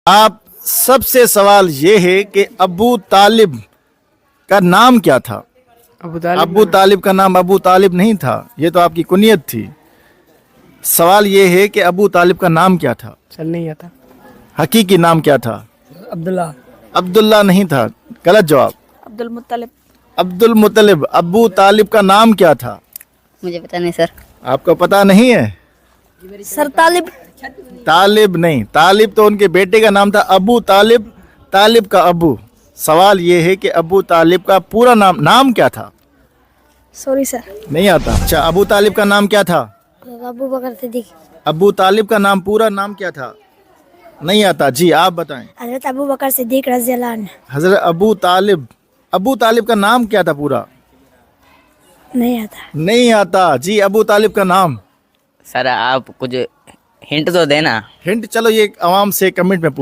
آپ سب سے سوال یہ ہے کہ ابو طالب کا نام کیا تھا؟ ابو طالب کا نام ابو طالب نہیں تھا، یہ تو آپ کی کنیت تھی۔ سوال یہ ہے کہ ابو طالب کا نام کیا تھا؟ چل نہیں آتا. حقیقی نام کیا تھا؟ عبداللہ. عبداللہ نہیں تھا، غلط جواب۔ عبد المطلب. عبد المطلب۔ ابو طالب کا نام کیا تھا؟ مجھے پتہ نہیں سر. آپ کو پتا نہیں ہے؟ سر طالب. طالب نہیں، طالب تو ان کے بیٹے کا نام تھا ابو طالب، طالب کا ابو۔ سوال یہ ہے کہ ابو طالب کا پورا نام کیا تھا؟ Sorry sir. نہیں آتا؟ اچھا، ابو طالب کا نام کیا تھا؟ ابو بکر صدیق. ابو طالب کا نام پورا نام کیا تھا؟ نہیں آتا؟ جی آپ بتائیں۔ حضرت ابو بکر صدیق رضی اللہ عنہ. حضرت ابو طالب کا نام کیا تھا پورا؟ نہیں آتا. نہیں آتا؟ جی ابو طالب کا نام؟ سر آپ کچھ ہنٹ تو دینا. ہنٹ چلو یہ عوام سے کمنٹ میں پوچھ